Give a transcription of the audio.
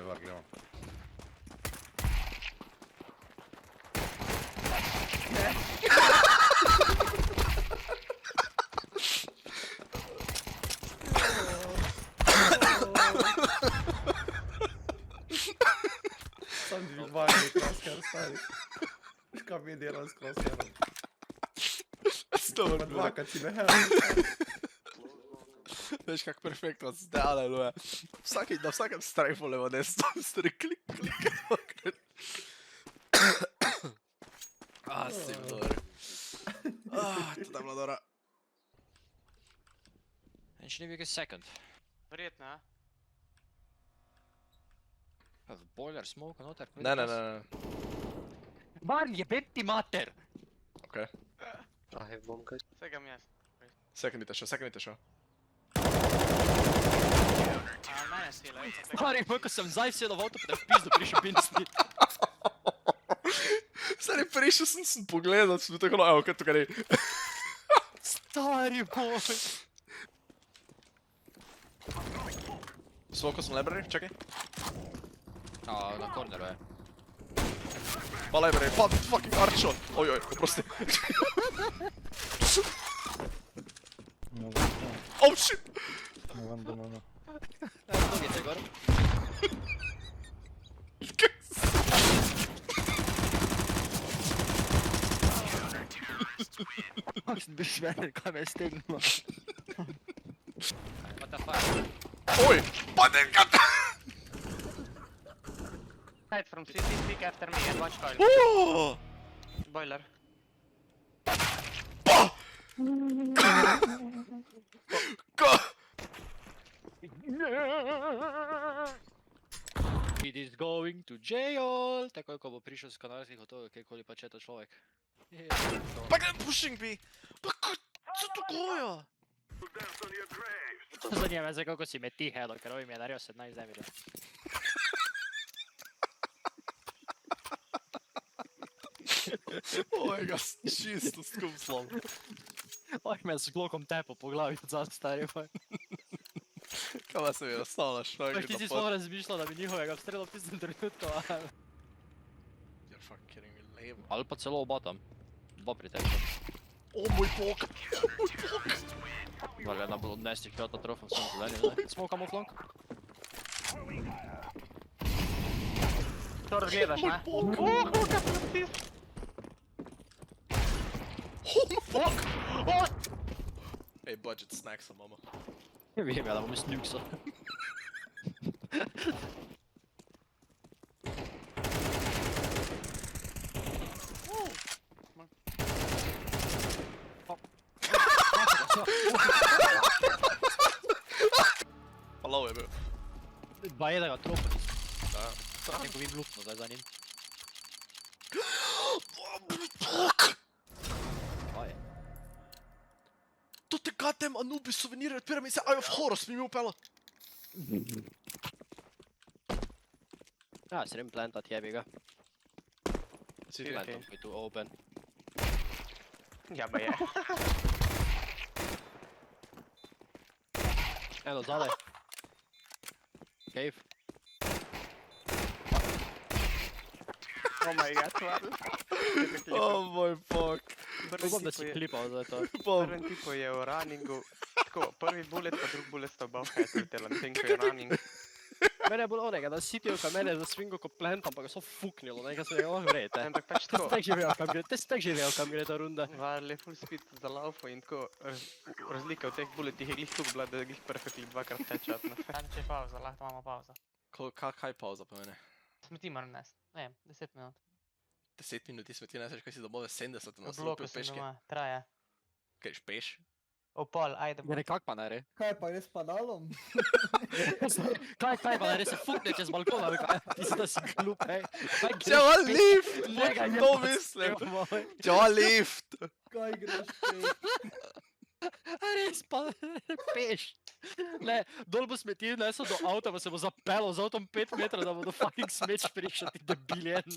je vrgljamo. Sam ti vajni crosshair, stari. Viš kaj mi delam s crosshairom? Pa dvakrat si me helm. Veš kak perfektno zdaj deluje. Na vsakem strajfu levo desno, stari klik. Si bil dober. To je bilo dobro. En še ni bil kaj second. Verjetno, ja. Pa v boiler smoke noter. Ne. Bar jebem ti mater! Okej. Vsega mi jaz. Second bite šel. A mene sile. Stari, ko sem zdaj sedel v avto, pa da v pizdu prišel pinsni. Stari, prišel sem pogledat, sem bil tako, no evo, kaj to gre. Stari boj! Svoko sem library, čakaj. Na corneru je. Pa library, pa fucking arčo. Ojoj, oprosti. Oh shit! Nogice gor. Možem biš vedel, kaj me je stegnilo. What the fuck? Oj, pa nekaj! Side from CT, speak after me and watch coil. Boiler. It is going to jail! Takoj, ko bo prišel z kanalskih otokov, kjerkoli pa če je to človek. Pa gledam pushing bi! Pa co to goja? Zanima me zdaj, kako si me ti hedo, ker ovim je naredil 17 damage. Oj ga, čisto skup slom. Oj, me s glokom tepo po glavi od zad, stari boj. Kaj pa se mi je ostalo švagri Veš, ti si sploh razmišljal, da bi njihovega vstrela v tistem trenutku, ali? You're fucking kidding me, levo. Ali pa celo oba tam. Dva pritekla. O moj bog! Valjda jedna bilo odnesti hrata trofom sam zelenje, ne? Smokamo flank. To razgledaš, ne? Kaj sem napisal? Fuck! Ej, budget snacks sam, mama. Vem ja, da bom snuksa. Pa low je bil. Ba je da ga tropa nisem. Da. Neko vidim lukno zdaj za njim. Kaj je? To te goddamn Anubis suvenire odpira mi se Eye of Horus mi upelo. Ja, srem plantat jebi ga. Si ti? Plantam koji tu open. Ja, ba je. Eno zadaj. Cave. Oh my god, stvarno. Oh moj fuck. Upam, da si klipal zdaj to. Prven tipo je v runningu. Tako, prvi bullet pa drug bullet sta oba v headshotela, medtem ko je running. Mene je bolj onega, da sitijo ka mene za swingo ko plantam, pa ga so fuknilo, nekaj se je oh vred, Ampak pač Te si tako, tak živel, kam gre ta runda. varle full speed za laufo in tako, razlika v teh bulletih je glih tukaj bila, da je glih perfectly dvakrat headshot, no. Če je pauza, lahko imamo pauza. Kaj pauza pomeni? Smeti moram nest, ne vem, 10 minut. 10 minuti smeti neseš, kaj si domov 70 V na bloku slopil sem peške. doma, traja. Kaj špeš? O pol, ajde. Ja, nekak pa ne re. Kaj pa res padalom? Kaj pa ne re se fukne čez balkon, ali kaj? Ti si da si glup, hej. Ćao lift! Njega je To pa mislim! moj. Ćao lift! Kaj greš pej? Res pa, peš. Ne, dol bo smeti nesel do avta, pa se bo zapelo z avtom 5 metrov, da bo do fucking smeč prišel, ti debiljen.